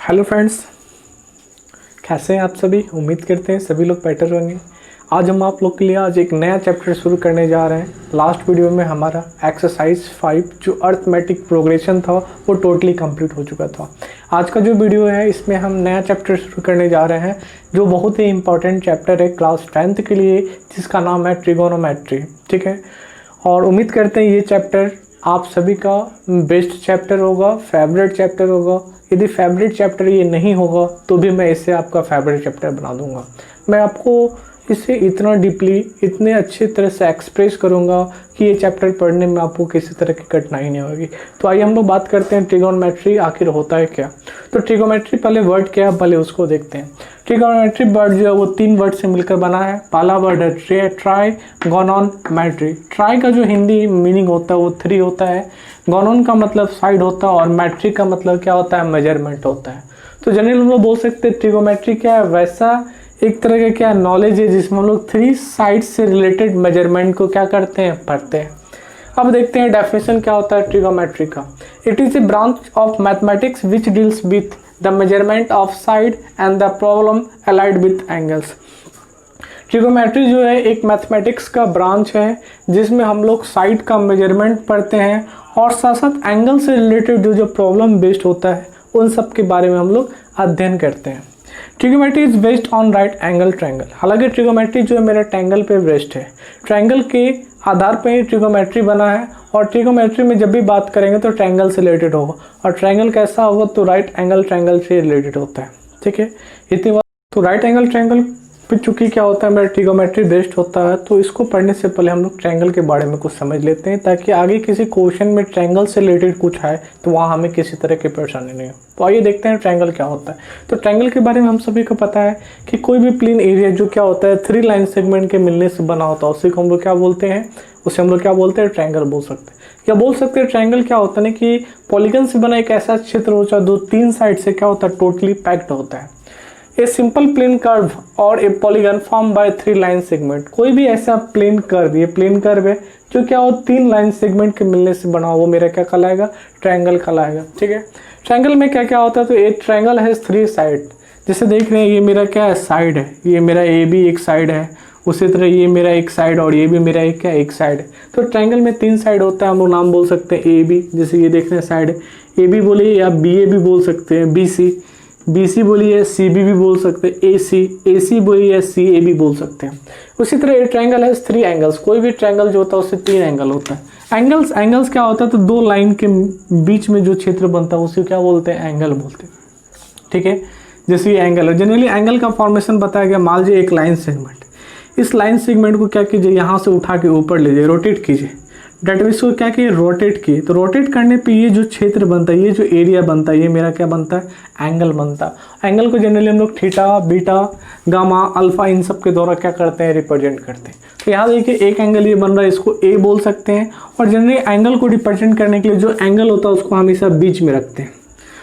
Hello friends, कैसे हैं आप सभी। उम्मीद करते हैं सभी लोग बेटर होंगे। आज हम आप लोग के लिए आज एक नया चैप्टर शुरू करने जा रहे हैं। लास्ट वीडियो में हमारा एक्सरसाइज 5 जो अर्थमेटिक प्रोग्रेशन था वो टोटली कंप्लीट हो चुका था। आज का जो वीडियो है इसमें हम नया चैप्टर शुरू करने जा रहे हैं जो बहुत ही इंपॉर्टेंट चैप्टर है क्लास 10th के लिए, जिसका नाम है ट्रिगोनोमेट्री। ठीक है, और उम्मीद करते हैं ये चैप्टर आप सभी का बेस्ट चैप्टर होगा, फेवरेट चैप्टर होगा। यदि फेवरेट चैप्टर ये नहीं होगा तो भी मैं इसे आपका फेवरेट चैप्टर बना दूंगा। मैं आपको इसे इतना डीपली, इतने अच्छे तरह से एक्सप्रेस करूंगा कि ये चैप्टर पढ़ने में आपको किसी तरह की कठिनाई नहीं होगी। तो आइए हम लोग बात करते हैं ट्रिगोनोमेट्री आखिर होता है क्या। तो ट्रिगोनोमेट्री पहले वर्ड क्या है पहले उसको देखते हैं। ट्रिगोनोमेट्री वर्ड जो है वो 3 वर्ड से मिलकर बना है। पहला वर्ड है ट्राइगोनोमेट्री। ट्राई का जो हिंदी मीनिंग होता है वो 3 होता है। गोनोन का मतलब साइड होता है और मैट्री का मतलब क्या होता है, मेजरमेंट होता है। तो जनरली हम लोग बोल सकते हैं ट्रिगोनोमेट्री क्या है, वैसा एक तरह का क्या नॉलेज है जिसमें हम लोग 3 साइड से रिलेटेड मेजरमेंट को क्या करते हैं, पढ़ते हैं। अब देखते हैं डेफिनेशन क्या होता है ट्रिगोनोमेट्री का। It is a branch of mathematics which deals with the measurement of side and the problem allied with angles. Trigonometry जो है एक मैथमेटिक्स का ब्रांच है जिसमें हम लोग साइड का मेजरमेंट पढ़ते हैं और साथ साथ एंगल से रिलेटेड जो प्रॉब्लम बेस्ड होता है उन सब के बारे में हम लोग अध्ययन करते हैं। Trigonometry is based on right angle triangle. हालांकि ट्रिगोनोमेट्री जो है मेरा ट्रायंगल पे बेस्ड है। ट्रायंगल के आधार पर ही ट्रिगोनोमेट्री बना है और ट्रिगोनोमेट्री में जब भी बात करेंगे तो ट्रायंगल से रिलेटेड होगा और ट्रायंगल कैसा होगा तो राइट एंगल ट्रायंगल से रिलेटेड होता है। ठीक है, इतनी बात। तो राइट एंगल ट्रायंगल चूंकि क्या होता है मेरा ट्रिगोनोमेट्री बेस्ड होता है तो इसको पढ़ने से पहले हम लोग ट्रायंगल के बारे में कुछ समझ लेते हैं ताकि आगे किसी क्वेश्चन में ट्रायंगल से रिलेटेड कुछ आए तो वहाँ हमें किसी तरह की परेशानी नहीं हो। तो आइए देखते हैं ट्रायंगल क्या होता है। तो ट्रायंगल के बारे में हम सभी को पता है कि कोई भी प्लेन एरिया जो क्या होता है 3 लाइन सेगमेंट के मिलने से बना होता है उसी को हम लोग क्या बोलते हैं, उसे हम लोग क्या बोलते हैं, ट्रायंगल बोल सकते हैं। या बोल सकते हैं ट्रायंगल क्या होता है ना कि पॉलीगन से बना एक ऐसा क्षेत्र होता है जो 3 साइड से क्या होता है टोटली पैक्ड होता है। ए सिंपल प्लेन कर्व और ए polygon form by 3 line segment. कोई भी ऐसा प्लेन कर्व, ये प्लेन कर्व है जो क्या हो 3 लाइन सेगमेंट के मिलने से बना हो वो मेरा क्या कहलाएगा, ट्रायंगल कहलाएगा। ठीक है, ट्रायंगल में क्या क्या होता है तो ए ट्रायंगल हैज 3 साइड। जैसे देख रहे हैं ये मेरा क्या है, साइड है। ये मेरा ए बी एक साइड है, उसी तरह ये मेरा एक साइड और ये भी मेरा एक क्या एक साइड है। तो ट्रायंगल में 3 साइड होता है। हम लोग नाम बोल सकते हैं ए बी, जैसे ये देख रहे हैं साइड ए बी बोलिए या बी ए भी बोल सकते हैं, बी सी, बी सी बोलिए, सी बी भी बोल सकते हैं, ए सी बोलिए, सी ए भी बोल सकते हैं। उसी तरह ये ट्रायंगल है 3 एंगल्स। कोई भी ट्रायंगल जो होता है उससे 3 एंगल होता है। एंगल्स क्या होता है तो 2 लाइन के बीच में जो क्षेत्र बनता है उसे क्या बोलते हैं, एंगल बोलते हैं। ठीक है, जैसे ये एंगल है। जनरली एंगल का फॉर्मेशन बताया गया। मान लीजिए एक लाइन सेगमेंट, इस लाइन सेगमेंट को क्या कीजिए, यहाँ से उठा के ऊपर लीजिए, रोटेट कीजिए। डेट मीन्स को क्या किए, रोटेट किए। तो रोटेट करने पे ये जो क्षेत्र बनता है, ये जो एरिया बनता है, ये मेरा क्या बनता है, एंगल बनता है। एंगल को जनरली हम लोग थीटा, बीटा, गामा, अल्फा इन सब के द्वारा क्या करते हैं, रिप्रेजेंट करते हैं। तो यहाँ देखिए एक एंगल ये बन रहा है, इसको ए बोल सकते हैं। और जनरली एंगल को रिप्रेजेंट करने के लिए जो एंगल होता है उसको हमेशा बीच में रखते हैं।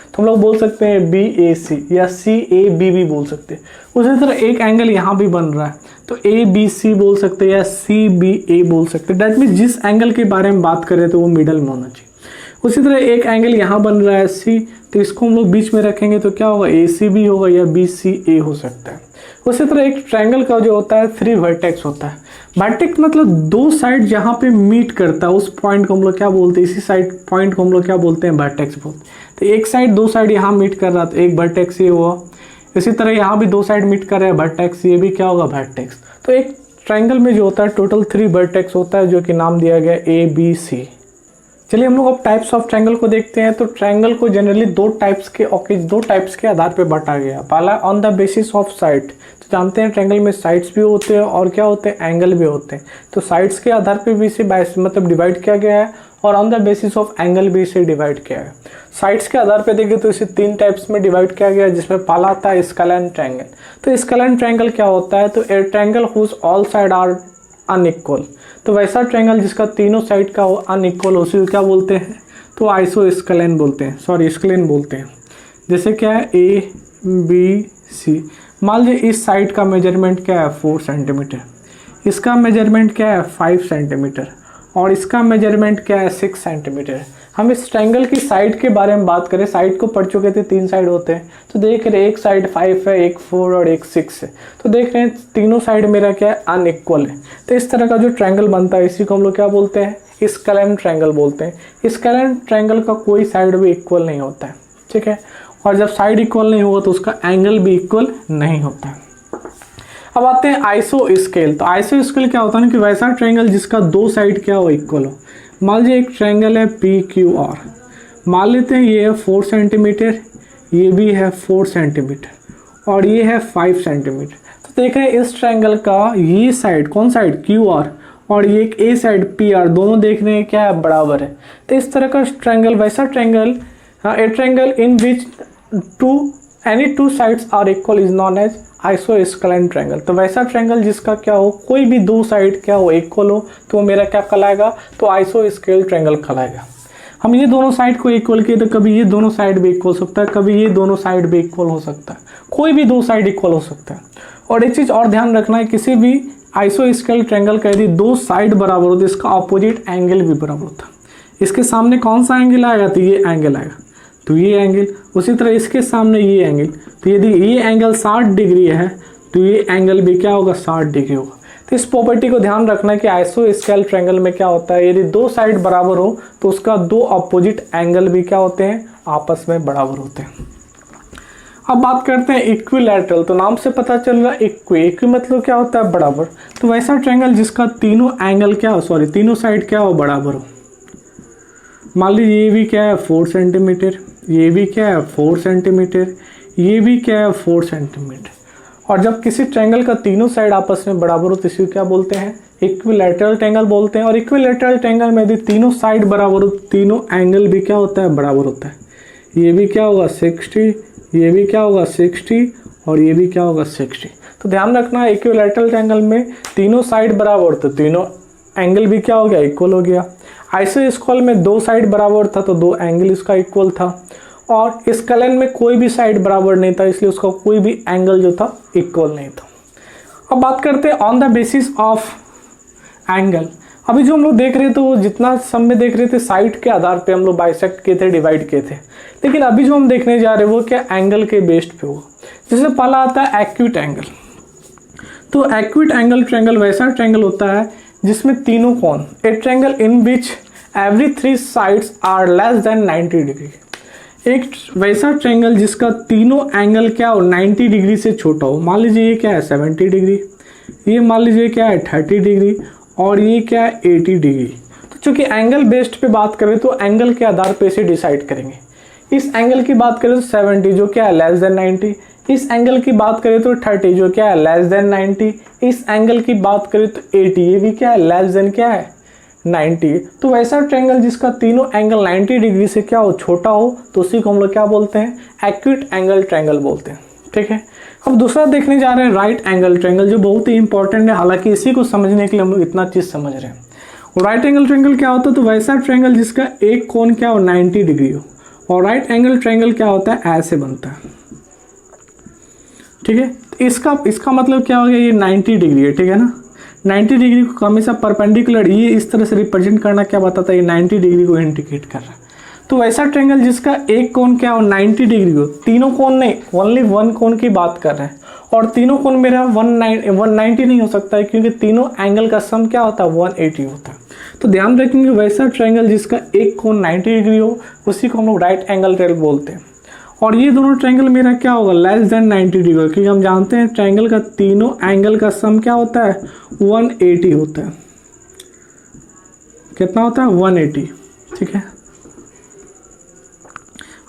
तो हम लोग बोल सकते हैं बी ए सी या सी ए बी भी बोल सकते हैं। उसी तरह एक एंगल यहाँ भी बन रहा है तो ए बी सी बोल सकते हैं या सी बी ए बोल सकते हैं। डेट मीन्स जिस एंगल के बारे में बात करें तो वो मिडल में होना चाहिए। उसी तरह एक एंगल यहाँ बन रहा है सी, तो इसको हम लोग बीच में रखेंगे तो क्या होगा, ए सी बी होगा या बी सी ए हो सकता है। उसी तरह एक ट्रायंगल का जो होता है 3 वर्टेक्स होता है। वर्टेक्स मतलब 2 साइड जहाँ पे मीट करता है उस पॉइंट को हम लोग क्या बोलते हैं, इसी साइड पॉइंट को हम लोग क्या बोलते हैं, वर्टेक्स बोलते हैं। तो एक साइड 2 साइड यहाँ मीट कर रहा है तो एक वर्टेक्स ये हुआ। इसी तरह यहाँ भी 2 साइड मीट कर रहे हैं वर्टेक्स, ये भी क्या होगा, वर्टेक्स। तो एक ट्रायंगल में जो होता है टोटल 3 वर्टेक्स होता है जो कि नाम दिया गया ए बी सी। चलिए हम लोग अब टाइप्स ऑफ ट्रायंगल को देखते हैं। तो ट्रायंगल को जनरली 2 टाइप्स के आधार पे बांटा गया। पहला on the basis of side. तो जानते हैं ट्रायंगल में साइड्स भी होते हैं और क्या होते हैं, एंगल भी होते हैं। तो साइड्स के आधार पे भी इसे मतलब डिवाइड किया गया है और on the basis of angle भी इसे डिवाइड किया है। साइड्स के आधार पे देखें तो इसे 3 टाइप्स में डिवाइड किया गया है, जिसमें पहला आता है स्केलेन ट्रायंगल। तो स्केलेन ट्रायंगल क्या होता है तो a triangle whose all side are unequal. तो वैसा ट्रायंगल जिसका तीनों साइड का अनइक्वल उसी को क्या बोलते हैं, तो आइसोस्केलेन बोलते हैं, स्केलेन बोलते हैं। जैसे क्या है ए बी सी। मान लीजिए इस साइड का मेजरमेंट क्या है 4 सेंटीमीटर, इसका मेजरमेंट क्या है 5 सेंटीमीटर और इसका मेजरमेंट क्या है 6 सेंटीमीटर। हम इस ट्रायंगल की साइड के बारे में बात करें, साइड को पढ़ चुके थे, 3 साइड होते हैं। तो देख रहे हैं एक साइड 5 है, एक 4 और एक 6 है। तो देख रहे हैं तीनों साइड मेरा क्या है, अनइक्वल है। तो इस तरह का जो ट्रायंगल बनता है इसी को हम लोग क्या बोलते हैं, स्केलेन ट्रायंगल बोलते हैं। स्केलेन ट्रायंगल का कोई साइड भी इक्वल नहीं होता है, ठीक है। और जब साइड इक्वल नहीं होगा तो उसका एंगल भी इक्वल नहीं होता है। अब आते हैं आइसो स्केल। तो आइसो स्केल क्या होता है ना कि वैसा ट्रायंगल जिसका 2 साइड क्या हो, इक्वल हो। मान लीजिए एक ट्रायंगल है PQR, मान लेते हैं ये है 4 सेंटीमीटर, ये भी है 4 सेंटीमीटर और ये है 5 सेंटीमीटर। तो देख रहे हैं इस ट्रायंगल का ये साइड, कौन साइड, QR, और ये एक ए साइड PR, दोनों देख रहे हैं क्या है, बराबर है। तो इस तरह का ट्रायंगल, वैसा triangle, a triangle in which any 2 sides are equal is known as isosceles triangle. तो वैसा ट्रायंगल जिसका क्या हो, कोई भी 2 साइड क्या हो, इक्वल हो, तो वो मेरा क्या कहलाएगा, तो आइसोस्केल ट्रायंगल कहलाएगा। हम ये दोनों साइड को इक्वल किए तो कभी ये दोनों साइड भी इक्वल हो सकता है, कभी ये दोनों साइड भी इक्वल हो सकता है, कोई भी 2 साइड इक्वल हो सकता है। और एक चीज़ और ध्यान रखना है, किसी भी आइसोस्केल ट्रायंगल का यदि 2 साइड बराबर हो तो इसका ऑपोजिट एंगल भी बराबर होता है। इसके सामने कौन सा एंगल आएगा, तो ये एंगल आएगा, तो ये एंगल। उसी तरह इसके सामने ये एंगल, तो यदि ये एंगल 60 डिग्री है तो ये एंगल भी क्या होगा, 60 डिग्री होगा। तो इस प्रॉपर्टी को ध्यान रखना है कि आइसोस्केल ट्रायंगल में क्या होता है, यदि 2 साइड बराबर हो तो उसका 2 ऑपोजिट एंगल भी क्या होते हैं, आपस में बराबर होते हैं। अब बात करते हैं इक्विलैटरल। तो नाम से पता चल रहा है इक्वी मतलब क्या होता है, बराबर। तो वैसा ट्रायंगल जिसका तीनों एंगल क्या हो, सॉरी तीनों साइड क्या हो, बराबर हो। मान लीजिए ये भी क्या है 4 सेंटीमीटर, ये भी क्या है 4 सेंटीमीटर, ये भी क्या है 4 सेंटीमीटर। और जब किसी ट्रायंगल का तीनों साइड आपस में बराबर हो तो इसी को क्या बोलते हैं, इक्विलैटरल ट्रायंगल बोलते हैं। और इक्विलैटरल ट्रायंगल में यदि तीनों साइड बराबर हो, तीनों एंगल भी क्या होता है, बराबर होता है। ये भी क्या होगा 60, ये भी क्या होगा 60 और ये भी क्या होगा 60। तो ध्यान रखना है इक्विलैटरल ट्रायंगल में तीनों साइड बराबर तो तीनों एंगल भी क्या हो गया, इक्वल हो गया। आइसोस्केल में 2 साइड बराबर था तो 2 एंगल इसका इक्वल था। और स्केलेन में कोई भी साइड बराबर नहीं था, इसलिए उसका कोई भी एंगल जो था इक्वल नहीं था। अब बात करते हैं on the basis of angle. अभी जो हम लोग देख रहे थे वो जितना सब में देख रहे थे साइड के आधार पे हम लोग बाइसेक्ट किए थे, डिवाइड किए थे। लेकिन अभी जो हम देखने जा रहे हैं वो क्या, एंगल के बेस्ड पे होगा। जैसे पहला आता है एक्यूट एंगल। तो एक्यूट एंगल ट्रायंगल वैसा ट्रायंगल होता है जिसमें तीनों कोण, a triangle in which every 3 sides are less than 90 degree. एक वैसा ट्रायंगल जिसका तीनों एंगल क्या हो, 90 डिग्री से छोटा हो। मान लीजिए ये क्या है 70 डिग्री, ये मान लीजिए क्या है 30 डिग्री और ये क्या है 80 डिग्री। तो चूंकि एंगल बेस्ड पे बात करें तो एंगल के आधार पे इसे डिसाइड करेंगे। इस एंगल की बात करें तो 70 जो क्या है लेस देन 90, इस एंगल की बात करें तो 30 जो क्या है लेस देन 90, इस एंगल की बात करें तो 80 ये भी क्या है लेस देन क्या है 90। तो वैसा ट्रायंगल जिसका तीनों एंगल 90 डिग्री से क्या हो, छोटा हो, तो उसी को हम लोग क्या बोलते हैं, एक्यूट एंगल ट्रायंगल बोलते हैं। ठीक है। अब दूसरा देखने जा रहे हैं राइट एंगल ट्रायंगल, जो बहुत ही इंपॉर्टेंट है। हालांकि इसी को समझने के लिए हम लोग इतना चीज समझ रहे हैं। राइट एंगल ट्रायंगल क्या होता है, तो वैसा ट्रायंगल जिसका एक कोण क्या हो 90 डिग्री हो। और राइट एंगल ट्रायंगल क्या होता है, ऐसे बनता है। ठीक है। इसका मतलब क्या हो गया, ये 90 डिग्री है, ठीक है ना। 90 डिग्री को हमेशा परपेंडिकुलर ये इस तरह से रिप्रेजेंट करना क्या बताता है, ये 90 डिग्री को इंडिकेट कर रहा है। तो वैसा ट्रायंगल जिसका एक कोण क्या हो 90 डिग्री हो, तीनों कोण नहीं, ओनली 1 कोण की बात कर रहे हैं। और तीनों कोण मेरा 190 नहीं हो सकता है, क्योंकि तीनों एंगल का सम क्या होता है 180 होता है। तो ध्यान रखेंगे वैसा ट्रायंगल जिसका एक कोण 90 डिग्री हो, उसी को हम लोग राइट एंगल ट्रायंगल बोलते हैं। और ये दोनों ट्रायंगल मेरा क्या होगा, लेस देन 90 डिग्री, क्योंकि हम जानते हैं ट्रायंगल का तीनों एंगल का सम क्या होता है 180 होता है। कितना होता है 180। ठीक है।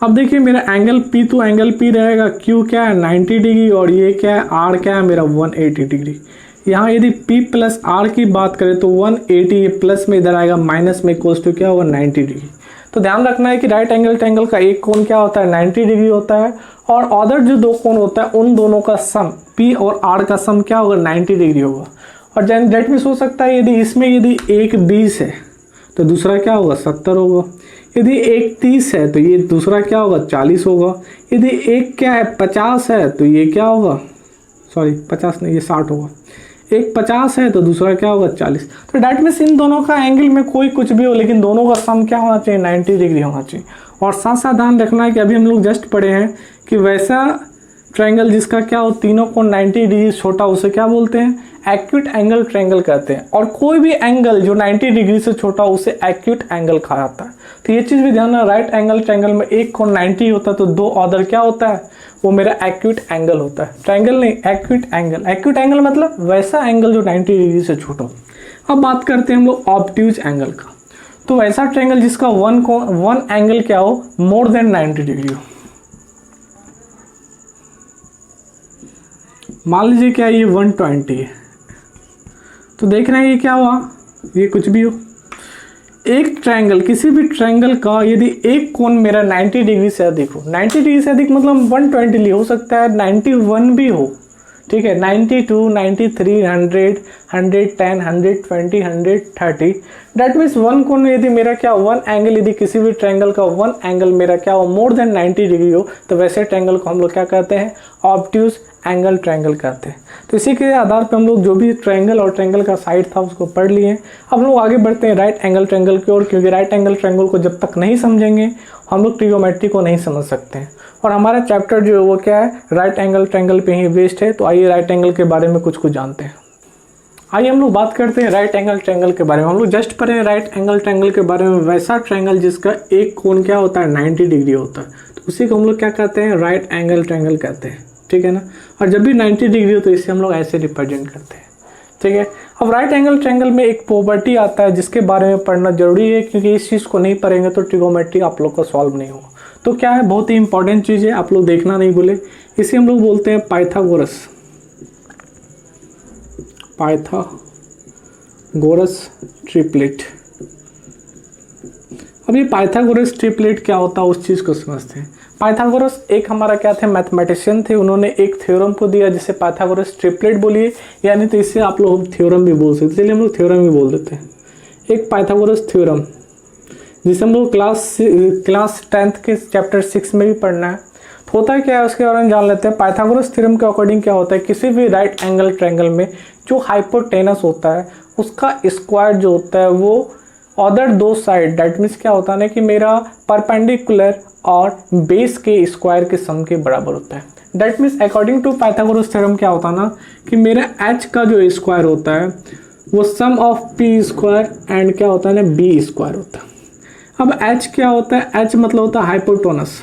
अब देखिए मेरा एंगल P, तो एंगल P रहेगा Q क्या है 90 डिग्री और ये क्या है R क्या है मेरा 180 डिग्री। यहाँ यदि P प्लस R की बात करें तो 180 ये प्लस में इधर आएगा, माइनस में इक्वल्स टू क्या होगा 90 डिग्री। तो ध्यान रखना है कि राइट एंगल ट्रायंगल का एक कोण क्या होता है 90 डिग्री होता है, और अदर जो 2 कोण होता है उन दोनों का सम P और R का सम क्या होगा 90 डिग्री होगा। और दैट मीन्स हो सकता है यदि इसमें यदि एक 20 है तो दूसरा क्या होगा 70 होगा, यदि एक 30 है तो ये दूसरा क्या होगा 40 होगा, यदि एक क्या है 50 है तो ये क्या होगा, सॉरी 50 नहीं ये 60 होगा, एक 50 है तो दूसरा क्या होगा 40। तो डैट मीन्स इन दोनों का एंगल में कोई कुछ भी हो लेकिन दोनों का सम क्या होना चाहिए 90 डिग्री होना चाहिए। और साथ साथ ध्यान रखना है कि अभी हम लोग जस्ट पढ़े हैं कि वैसा ट्रायंगल जिसका क्या हो तीनों को 90 डिग्री छोटा उसे क्या बोलते हैं एक्यूट एंगल ट्रायंगल कहते हैं। और कोई भी एंगल जो 90 डिग्री से छोटा उसे एक्यूट एंगल कहा जाता है। तो ये चीज़ भी ध्यान रखना, राइट एंगल ट्रायंगल में एक कोण 90 होता है तो दो अदर क्या होता है वो मेरा एक्यूट एंगल होता है। ट्रायंगल नहीं एक्यूट एंगल। एक्यूट एंगल मतलब वैसा एंगल जो 90 डिग्री से छोटा हो। अब बात करते हैं हम लोग ऑब्ट्यूज एंगल का। तो वैसा ट्रायंगल जिसका वन एंगल क्या हो मोर देन 90 डिग्री हो। मान लीजिए क्या ये 120 है तो देख रहे हैं ये क्या हुआ, ये कुछ भी हो एक ट्रायंगल किसी भी ट्रायंगल का यदि एक कोण मेरा 90 डिग्री से अधिक हो, 90 डिग्री से अधिक मतलब 120 हो सकता है 91 भी हो, ठीक है 92, 93, 100, 110, 120, 130। डैट मीन्स वन कोण यदि मेरा क्या वन एंगल यदि किसी भी ट्रायंगल का वन एंगल मेरा क्या हो मोर देन 90 डिग्री हो तो वैसे ट्रायंगल को हम लोग क्या कहते हैं ऑब्ट्यूज एंगल ट्रायंगल कहते हैं। तो इसी के आधार पर हम लोग जो भी ट्रायंगल और ट्रायंगल का साइड था उसको पढ़ लिए। अब हम लोग आगे बढ़ते हैं राइट एंगल ट्रायंगल की ओर, क्योंकि राइट एंगल ट्रायंगल को जब तक नहीं समझेंगे हम लोग ट्रिगोमेट्री को नहीं समझ सकते हैं। और हमारा चैप्टर जो है वो क्या है राइट एंगल ट्रायंगल पे ही बेस्ड है। तो आइए राइट एंगल के बारे में कुछ जानते हैं। आइए हम लोग बात करते हैं राइट एंगल ट्रायंगल के बारे में। हम लोग जस्ट पढ़े हैं राइट एंगल ट्रायंगल के बारे में, वैसा ट्रायंगल जिसका एक कोण क्या होता है 90 डिग्री होता है तो उसी को हम लोग क्या कहते हैं राइट एंगल ट्रायंगल कहते हैं, ठीक है ना। और जब भी 90 डिग्री हो तो इसे हम लोग ऐसे रिप्रेजेंट करते हैं, ठीक है। अब राइट एंगल ट्रायंगल में एक प्रॉपर्टी आता है जिसके बारे में पढ़ना जरूरी है, क्योंकि इस चीज़ को नहीं पढ़ेंगे तो ट्रिगोमेट्री आप लोग को सॉल्व नहीं होगा। तो क्या है बहुत ही इंपॉर्टेंट चीज़ है, आप लोग देखना नहीं भूले। इसे हम लोग बोलते हैं पाइथागोरस ट्रिपलेट। अब ये पाइथागोरस ट्रिपलेट क्या होता है उस चीज़ को समझते हैं। पाइथागोरस एक हमारा क्या थे मैथमेटिशियन थे, उन्होंने एक थ्योरम को दिया जिसे पाइथागोरस ट्रिपलेट बोलिए, यानी तो इससे आप लोग थ्योरम भी बोल सकते हैं, इसलिए हम लोग थ्योरम भी बोल देते हैं। एक पाइथागोरस थ्योरम जिसे हम लोग क्लास 10th के चैप्टर 6 में भी पढ़ना है। तो होता है क्या है उसके बारे में जान लेते हैं। पाइथागोरस थ्योरम के अकॉर्डिंग क्या होता है किसी भी राइट एंगल ट्रायंगल में जो हाइपोटेनस होता है उसका स्क्वायर जो होता है वो अदर दो साइड डैट मीन्स क्या होता है ना कि मेरा परपेंडिकुलर और बेस के स्क्वायर के सम के बराबर होता है। That means according to Pythagoras theorem क्या होता है ना कि मेरा h का जो स्क्वायर होता है वो सम ऑफ p स्क्वायर एंड क्या होता है ना b स्क्वायर होता है। अब h क्या होता है, h मतलब होता है हाइपोटेनस,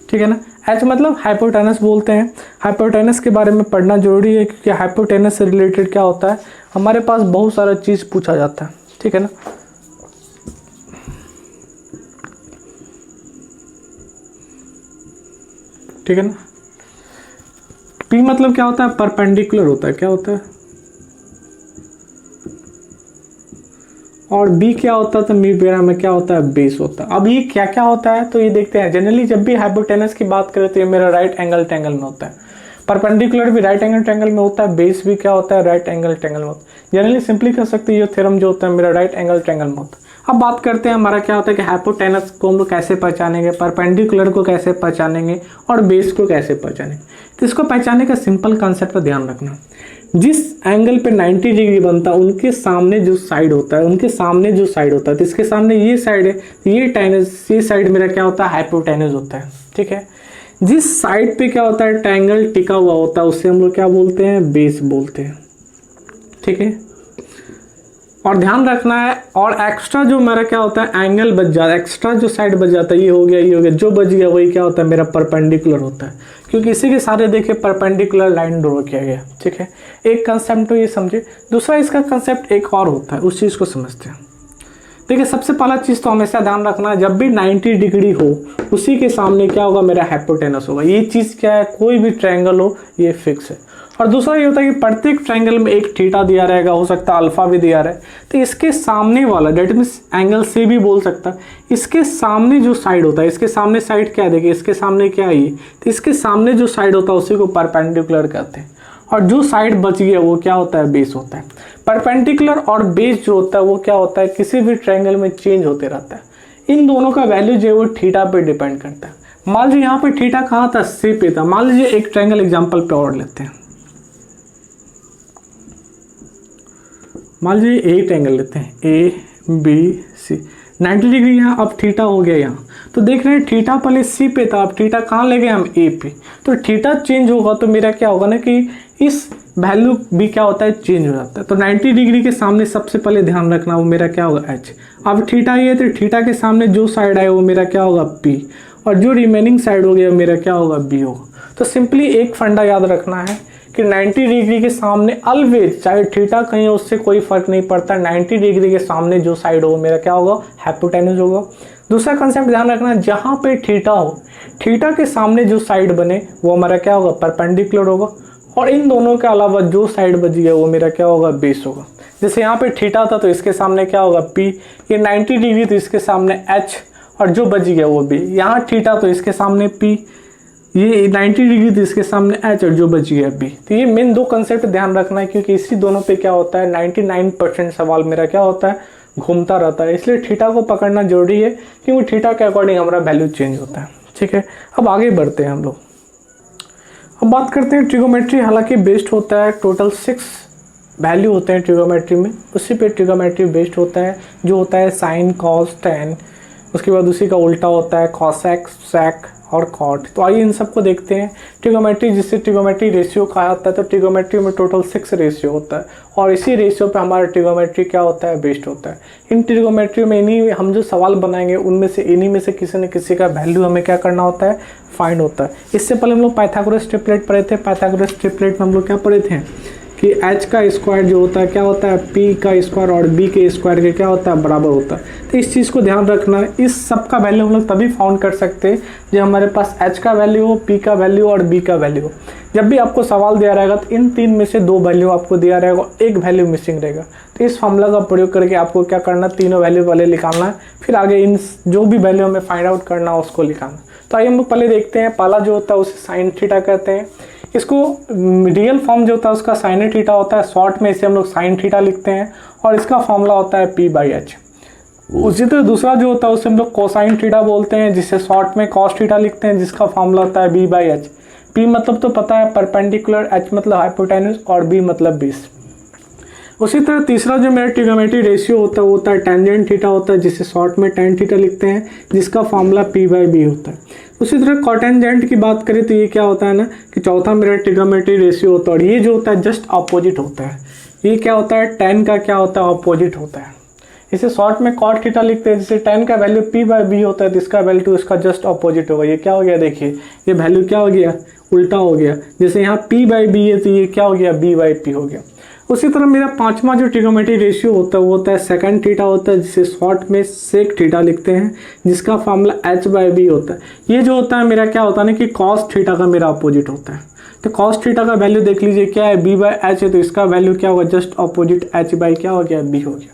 ठीक है ना। h मतलब हाइपोटेनस बोलते हैं। हाइपोटेनस के बारे में पढ़ना जरूरी है क्योंकि हाइपोटेनस से रिलेटेड क्या होता है हमारे पास बहुत सारा चीज़ पूछा जाता है, ठीक है ना। ठीक है ना। P मतलब क्या होता है परपेंडिकुलर होता है, क्या होता है, और B क्या होता है तो मेरा में क्या होता है बेस होता है। अब ये क्या क्या होता है तो ये देखते हैं। जनरली जब भी हाइपोटेनस की बात करें तो ये मेरा राइट एंगल ट्रायंगल में होता है, परपेंडिकुलर भी राइट एंगल ट्रायंगल में होता है, बेस भी क्या होता है राइट एंगल ट्रायंगल में होता है। जनरली सिंपली कर सकते हैं ये थ्योरम जो होता है मेरा राइट एंगल ट्रायंगल में होता है। अब बात करते हैं हमारा क्या होता है कि हाइपोटेनस को हम लोग कैसे पहचानेंगे, परपेंडिकुलर को कैसे पहचानेंगे और बेस को कैसे पहचानेंगे। तो इसको पहचानने का सिंपल कॉन्सेप्ट का ध्यान रखना। जिस एंगल पे 90 डिग्री बनता है उनके सामने जो साइड होता है तो इसके सामने ये साइड है, ये साइड मेरा क्या होता है हाइपोटेनस होता है, ठीक है। जिस साइड पे क्या होता है ट्रायंगल टिका हुआ होता है उसे हम लोग क्या बोलते हैं बेस बोलते हैं, ठीक है। और ध्यान रखना है और एक्स्ट्रा जो मेरा क्या होता है एंगल बच जाता है, एक्स्ट्रा जो साइड बच जाता है ये हो गया जो बच गया वही क्या होता है मेरा परपेंडिकुलर होता है, क्योंकि इसी के सारे देखिए परपेंडिकुलर लाइन ड्रॉ किया गया, ठीक है। एक कंसेप्ट तो ये समझे। दूसरा इसका कंसेप्ट एक और होता है, उस चीज़ को समझते हैं। देखिए सबसे पहला चीज़ तो हमेशा ध्यान रखना है जब भी 90 डिग्री हो उसी के सामने क्या होगा मेरा हाइपोटेनस होगा। ये चीज़ क्या है कोई भी ट्रायंगल हो ये फिक्स है। और दूसरा ये होता है कि प्रत्येक ट्रायंगल में एक थीटा दिया रहेगा, हो सकता है अल्फा भी दिया रहे, तो इसके सामने वाला डेट मीन्स एंगल से भी बोल सकता है, इसके सामने जो साइड होता है, इसके सामने साइड क्या है देखिए इसके सामने क्या है ये, तो इसके सामने जो साइड होता है उसी को परपेंडिकुलर कहते हैं। और जो साइड बच गया वो क्या होता है बेस होता है। परपेंडिकुलर और बेस जो होता है वो क्या होता है किसी भी ट्रायंगल में चेंज होते रहता है। इन दोनों का वैल्यू जो है वो थीटा पे डिपेंड करता है। मान लीजिए यहाँ पे थीटा कहाँ था सी पे था। मान लीजिए एक ट्रायंगल एग्जाम्पल पे और लेते हैं। मान लीजिए 8 एंगल लेते हैं, ABC 90 डिग्री यहाँ, अब थीटा हो गया यहाँ। तो देख रहे हैं थीटा पहले सी पे था, अब थीटा कहाँ ले गए हम, ए पे। तो थीटा चेंज होगा तो मेरा क्या होगा ना कि इस वैल्यू भी क्या होता है, चेंज हो जाता है। तो 90 डिग्री के सामने सबसे पहले ध्यान रखना वो मेरा क्या होगा, एच। अब थीटा ये, तो थीटा के सामने जो साइड आए वो मेरा क्या होगा, पी, और जो रिमेनिंग साइड हो गया मेरा क्या होगा, बी होगा। तो सिंपली एक फंडा याद रखना है कि 90 डिग्री के सामने ऑलवेज, चाहे थीटा कहीं हो उससे कोई फर्क नहीं पड़ता, 90 डिग्री के सामने जो साइड हो मेरा क्या होगा, हाइपोटेन्यूज होगा। दूसरा कंसेप्ट ध्यान रखना, जहाँ पे थीटा हो, थीटा के सामने जो साइड बने वो हमारा क्या होगा, परपेंडिकुलर होगा, और इन दोनों के अलावा जो साइड बची है वो मेरा क्या होगा, बेस होगा। जैसे यहाँ पे थीटा था तो इसके सामने क्या होगा, पी, ये 90 डिग्री तो इसके सामने एच, और जो बच गया वो बी। यहाँ थीटा तो इसके सामने पी, ये 90 डिग्री तो इसके सामने एच, और जो बच गया बी। तो ये मेन दो कंसेप्ट ध्यान रखना है, क्योंकि इसी दोनों पे क्या होता है 99% सवाल मेरा क्या होता है, घूमता रहता है। इसलिए थीटा को पकड़ना जरूरी है, क्योंकि थीटा के अकॉर्डिंग हमारा वैल्यू चेंज होता है। ठीक है, अब आगे बढ़ते हैं हम लोग। अब बात करते हैं ट्रिगोमेट्री। हालांकि बेस्ड होता है, टोटल 6 वैल्यू होते हैं ट्रिगोमेट्री में, उसी पे ट्रिगोमेट्री बेस्ड होता है, जो होता है साइन, कॉस, टेन, उसके बाद उसी का उल्टा होता है कॉसेक, सेक और कॉट। तो आइए इन सबको देखते हैं। ट्रिगोमेट्री, जिससे ट्रिगोमेट्री रेशियो कहा जाता है, तो ट्रिगोमेट्री में टोटल 6 रेशियो होता है, और इसी रेशियो पे हमारा ट्रिगोमेट्री क्या होता है, बेस्ड होता है। इन ट्रिगोमेट्री में इन्हीं हम जो सवाल बनाएंगे उनमें से इन्हीं में से किसी न किसी का वैल्यू हमें क्या करना होता है, फाइंड होता है। इससे पहले हम लोग पाइथागोरस ट्रिपलेट पढ़े थे। पाइथागोरस ट्रिपलेट में हम लोग क्या पढ़े थे कि एच का स्क्वायर जो होता है क्या होता है, पी का स्क्वायर और बी के स्क्वायर के क्या होता है, बराबर होता है। तो इस चीज़ को ध्यान रखना है। इस सब का वैल्यू हम लोग तभी फाउंड कर सकते हैं जब हमारे पास एच का वैल्यू हो, पी का वैल्यू और बी का वैल्यू हो। जब भी आपको सवाल दिया रहेगा तो इन 3 में से 2 वैल्यू आपको दिया रहेगा, एक वैल्यू मिसिंग रहेगा। तो इस फॉर्मूला का प्रयोग करके आपको क्या करना, तीनों वैल्यू पहले निकालना है, फिर आगे इन जो भी वैल्यू हमें फाइंड आउट करना है उसको निकालना। तो आइए हम लोग पहले देखते हैं। पहला जो होता है उसे साइन थीटा कहते हैं। इसको रियल फॉर्म जो होता है उसका साइन थीटा होता है, शॉर्ट में इसे हम लोग साइन थीटा लिखते हैं, और इसका फॉर्मूला होता है p/h। उसी तरह दूसरा जो होता है उसे हम लोग कोसाइन थीटा बोलते हैं, जिसे शॉर्ट में कॉस थीटा लिखते हैं, जिसका फॉर्मूला होता है b/h। p मतलब तो पता है परपेंडिकुलर, h मतलब हाइपोटेन्यूज, और b मतलब बेस। उसी तरह तीसरा जो मेरा ट्रिगोमेट्री रेशियो होता है वो होता है टेंजेंट थीटा होता है, जिसे शॉर्ट में टेन थीटा लिखते हैं, जिसका फॉर्मूला p/b होता है। उसी तरह कॉटेंजेंट की बात करें तो ये क्या होता है ना कि चौथा मेरा ट्रिगोमेट्री रेशियो होता है, और ये जो होता है जस्ट अपोजिट होता है। ये क्या होता है, टेन का क्या होता है, अपोजिट होता है। इसे शॉर्ट में कॉट थीटा लिखते हैं, जिससे टेन का वैल्यू p/b होता है, तो इसका वैल्यू इसका जस्ट अपोजिट होगा। ये क्या हो गया, देखिए ये वैल्यू क्या हो गया, उल्टा हो गया। जैसे यहाँ p/b है तो ये क्या हो गया, b/p हो गया। उसी तरह मेरा पांचवा जो ट्रिगोमेट्री रेशियो होता है वो होता है सेकंड थीटा होता है, जिसे शॉर्ट में सेक थीटा लिखते हैं, जिसका फॉर्मूला h/b होता है। ये जो होता है मेरा क्या होता है ना कि कॉस थीटा का मेरा अपोजिट होता है। तो कॉस थीटा का वैल्यू देख लीजिए क्या है, b/h है, तो इसका वैल्यू क्या होगा, जस्ट अपोजिट h/ क्या हो गया, b हो गया।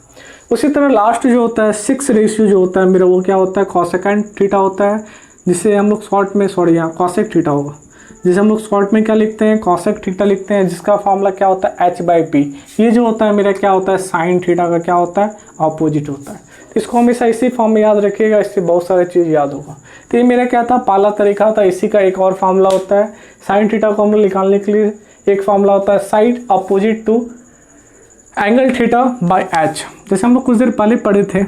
उसी तरह लास्ट जो होता है 6 रेशियो जो होता है मेरा वो क्या होता है, कॉसेकेंड थीटा होता है, जिसे हम लोग शॉर्ट में यहाँ कॉसेक थीटा होगा, जिसे हम लोग शॉर्ट में क्या लिखते हैं, कॉसेक थीटा लिखते हैं, जिसका फॉर्मूला क्या होता है, h/p। ये जो होता है मेरा क्या होता है, साइन थीटा का क्या होता है, अपोजिट होता है। तो इसको हमेशा इसी फॉर्म में याद रखिएगा, इससे बहुत सारे चीज़ याद होगा। तो ये मेरा क्या था, पहला तरीका था। इसी का एक और फॉर्मूला होता है साइन थीटा को हम लोग निकालने के लिए, एक फॉर्मूला होता है side opposite to angle theta by h। जैसे हम लोग कुछ देर पहले पढ़े थे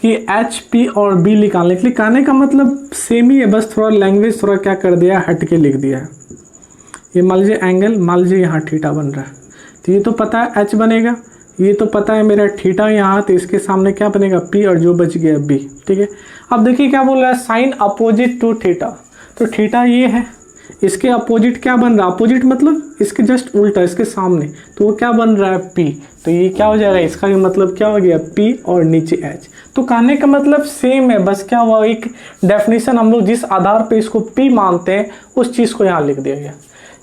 कि एच, पी और बी निकालने के लिए, कहने का मतलब सेम ही है, बस थोड़ा लैंग्वेज थोड़ा क्या कर दिया, हट के लिख दिया है। ये मान लीजिए एंगल, मान लीजिए यहाँ थीटा बन रहा है, तो ये तो पता है एच बनेगा, ये तो पता है मेरा थीटा यहाँ, तो इसके सामने क्या बनेगा, पी, और जो बच गया बी। ठीक है, अब देखिए क्या बोल रहा है, साइन अपोजिट टू थीटा। तो थीटा ये है, इसके अपोजिट क्या बन रहा है, अपोजिट मतलब इसके जस्ट उल्टा, इसके सामने, तो वो क्या बन रहा है, पी। तो ये क्या हो जाएगा, इसका भी मतलब क्या हो गया, पी और नीचे एच। तो कहने का मतलब सेम है, बस क्या हुआ, एक डेफिनेशन हम लोग जिस आधार पे इसको पी मानते हैं उस चीज़ को यहाँ लिख दिया गया।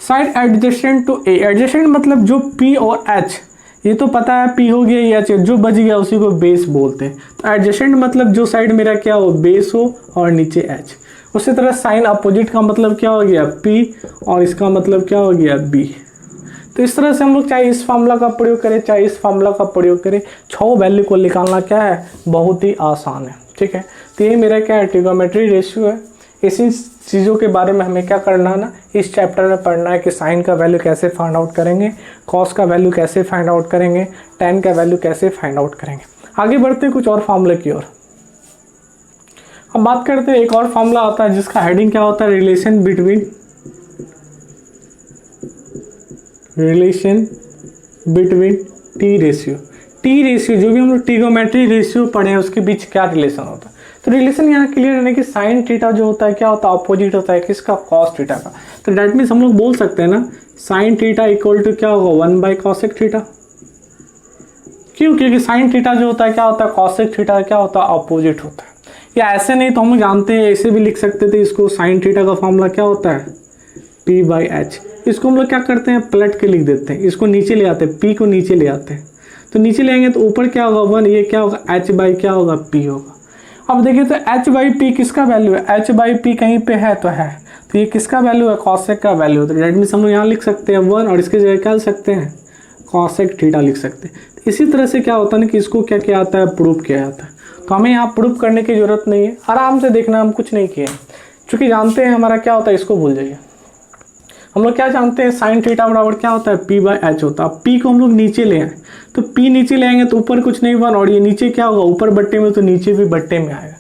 Side adjacent to A, adjacent मतलब जो पी और एच, ये तो पता है पी हो गया, ये एच, जो बच गया उसी को बेस बोलते हैं। तो एडजेसेंट मतलब जो साइड मेरा क्या हो, बेस हो और नीचे एच। उसी तरह साइन अपोजिट का मतलब क्या हो गया, पी, और इसका मतलब क्या हो गया, बी। तो इस तरह से हम लोग चाहे इस फॉर्मूला का प्रयोग करें चाहे इस फॉर्मूला का प्रयोग करें, 6 वैल्यू को निकालना क्या है, बहुत ही आसान है। ठीक है, तो ये मेरा क्या है, ट्रिगोमेट्री रेशियो है। इसी चीज़ों के बारे में हमें क्या करना है ना, इस चैप्टर में पढ़ना है कि साइन का वैल्यू कैसे फाइंड आउट करेंगे, कॉस का वैल्यू कैसे फाइंड आउट करेंगे, टेन का वैल्यू कैसे फाइंड आउट करेंगे। आगे बढ़ते हैं कुछ और फॉर्मूले की ओर। अब बात करते हैं एक और फॉर्मूला आता है जिसका हेडिंग क्या होता है, relation between T ratio. T ratio जो भी हम लोग ट्रिगोमेट्री रेशियो पढ़े हैं उसके बीच क्या रिलेशन होता है। तो रिलेशन यहाँ क्लियर है ना कि साइन थीटा जो होता है क्या होता है, अपोजिट होता है किसका, कॉस थीटा का। तो डेट मीन्स हम लोग बोल सकते हैं ना साइन थीटा इक्वल टू क्या होगा, 1/cosec थीटा। क्यों, क्योंकि साइन थीटा जो होता है क्या होता है, cosec थीटा क्या होता है, अपोजिट होता है। या ऐसे नहीं तो हम जानते हैं, ऐसे भी लिख सकते थे इसको, साइन थीटा का फॉर्मूला क्या होता है, P/H। इसको हम लोग क्या करते हैं, पलट के लिख देते हैं, इसको नीचे ले आते हैं, P को नीचे ले आते हैं। तो नीचे ले आएंगे तो ऊपर क्या होगा 1, ये क्या होगा H/ क्या होगा, P होगा। अब देखिए तो H/P किसका वैल्यू है, H/P कहीं पे है तो है, तो ये किसका वैल्यू है, cosec का वैल्यू। तो डेट मीन्स हम लोग यहाँ लिख सकते हैं 1 और इसके जगह क्या लिख सकते हैं, cosec थीटा लिख सकते हैं। तो इसी तरह से क्या होता है ना कि इसको क्या किया जाता है, प्रूव किया जाता है। तो हमें यहाँ प्रूफ करने की जरूरत नहीं है, आराम से देखना, हम कुछ नहीं किए क्योंकि जानते हैं हमारा क्या होता है, इसको भूल जाइए। हम लोग क्या जानते हैं, साइन थीटा बराबर क्या होता है, P/H होता है। P को हम लोग नीचे ले आए तो P नीचे ले आएंगे तो ऊपर कुछ नहीं 1 और ये नीचे क्या होगा, ऊपर बट्टे में तो नीचे भी बट्टे में आएगा।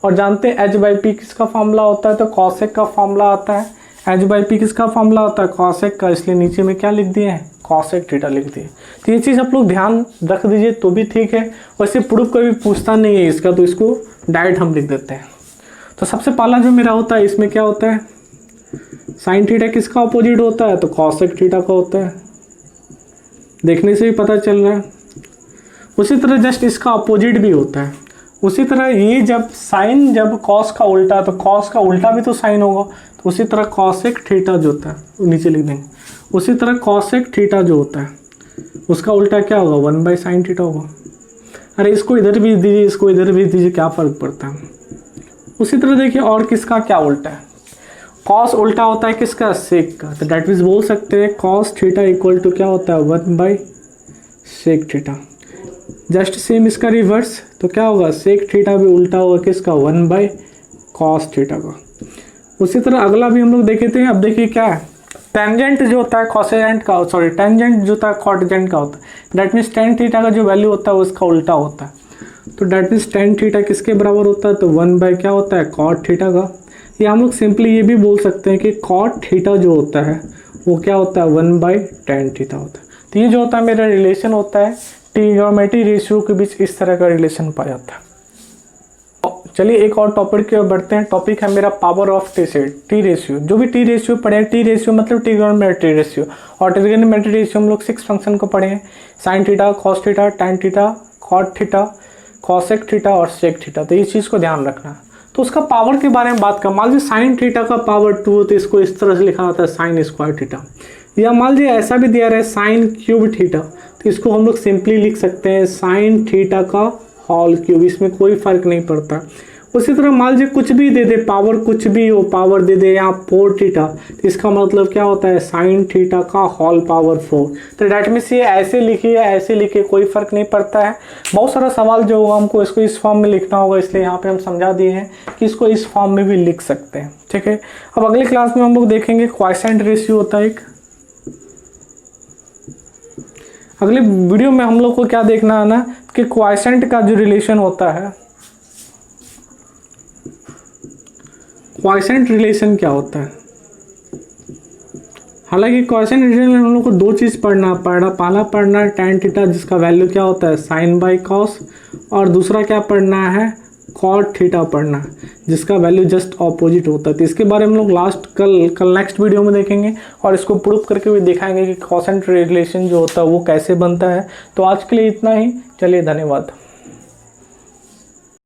और जानते हैं H/P किसका फॉर्मूला होता है, तो cosec का फॉर्मूला आता है। H/P किसका फॉर्मूला होता है, cosec का, इसलिए नीचे में क्या लिख दिए हैं, cosec थीटा लिख दिए। तो ये चीज़ आप लोग ध्यान रख दीजिए तो भी ठीक है। वैसे प्रूफ कोई भी पूछता नहीं है इसका, तो इसको डायरेक्ट हम लिख देते हैं। तो सबसे पहला जो मेरा होता है इसमें क्या होता है, साइन थीटा किसका अपोजिट होता है, तो cosec थीटा का होता है, देखने से भी पता चल रहा है। उसी तरह जस्ट इसका अपोजिट भी होता है। उसी तरह ये जब साइन जब कॉस का उल्टा, तो कॉस का उल्टा भी तो साइन होगा, तो उसी तरह cosec थीटा जो होता है वो नीचे लिख देंगे। उसी तरह cosec थीटा जो होता है उसका उल्टा क्या होगा, 1/sin थीटा होगा। अरे इसको इधर भी दीजिए, इसको इधर भी दीजिए, क्या फ़र्क पड़ता है। उसी तरह देखिए और किसका क्या उल्टा है, कॉस उल्टा होता है किसका, सेक का। तो डेट मीन्स बोल सकते हैं cos थीटा इक्वल टू क्या होता है, 1/sec थीटा। जस्ट सेम इसका रिवर्स, तो क्या होगा, सेक थीटा भी उल्टा होगा किसका, 1/cos थीटा का। उसी तरह अगला भी हम लोग देखे थे। अब देखिए क्या है, टेंजेंट जो होता है कॉसेजेंट का, सॉरी टेंजेंट जो होता है कॉटजेंट का होता है। डेट मीन्स टेन थीटा का जो वैल्यू होता है वो इसका उल्टा होता है। तो डेट मीन्स टेन थीटा किसके बराबर होता है, तो 1 क्या होता है, cot थीटा का। या हम लोग सिंपली ये भी बोल सकते हैं कि cot थीटा जो होता है वो क्या होता है, 1/tan थीटा होता है। तो ये जो होता है मेरा रिलेशन होता है, ट्रिगोनोमेट्री रेशियो के बीच इस तरह का रिलेशन पाया जाता है। चलिए एक और टॉपिक की ओर बढ़ते हैं। टॉपिक है मेरा पावर ऑफ टी रेशियो। जो भी टी रेशियो पढ़े, टी रेशियो मतलब ट्रिगोनोमेट्री रेशियो, और ट्रिगोनोमेट्री रेशियो हम लोग 6 फंक्शन को पढ़े हैं, sine theta, cos theta, tan theta, cot theta, cosec theta और सेक थीटा। तो इस चीज़ को ध्यान रखना। तो उसका पावर के बारे में बात कर, मान लीजिए साइन थीटा का पावर 2 हो तो इसको इस तरह से लिखा जाता है साइन स्क्वायर थीटा। या मान लीजिए ऐसा भी दिया रहा है साइन क्यूब थीटा, तो इसको हम लोग सिंपली लिख सकते हैं साइन थीटा का होल क्यूब, इसमें कोई फर्क नहीं पड़ता। उसी तरह मान लीजिए कुछ भी दे दे, पावर कुछ भी हो, पावर दे दे यहाँ 4 थीटा, तो इसका मतलब क्या होता है, साइन थीटा का होल पावर 4। तो डेट मीन्स ये ऐसे लिखिए ऐसे लिखिए, कोई फर्क नहीं पड़ता है। बहुत सारा सवाल जो होगा हमको इसको इस फॉर्म में लिखना होगा, इसलिए यहाँ पे हम समझा दिए हैं कि इसको इस फॉर्म में भी लिख सकते हैं। ठीक है, अब अगले क्लास में हम लोग देखेंगे क्वाइसेंट रेशियो होता है एक। अगले वीडियो में हम लोग को क्या देखना है ना कि क्वाइसेंट का जो रिलेशन होता है, क्वाइसेंट रिलेशन क्या होता है। हालांकि क्वाइसेंट रिलेशन में हम लोग को 2 चीज़ पढ़ना पहला पढ़ना है टैन थीटा जिसका वैल्यू क्या होता है, साइन बाई कॉस, और दूसरा क्या पढ़ना है, कॉट थीटा पढ़ना है जिसका वैल्यू जस्ट ऑपोजिट होता है। तो इसके बारे में हम लोग कल नेक्स्ट वीडियो में देखेंगे और इसको प्रूफ करके भी दिखाएंगे कि क्वाइसेंट रिलेशन जो होता है वो कैसे बनता है। तो आज के लिए इतना ही, चलिए धन्यवाद।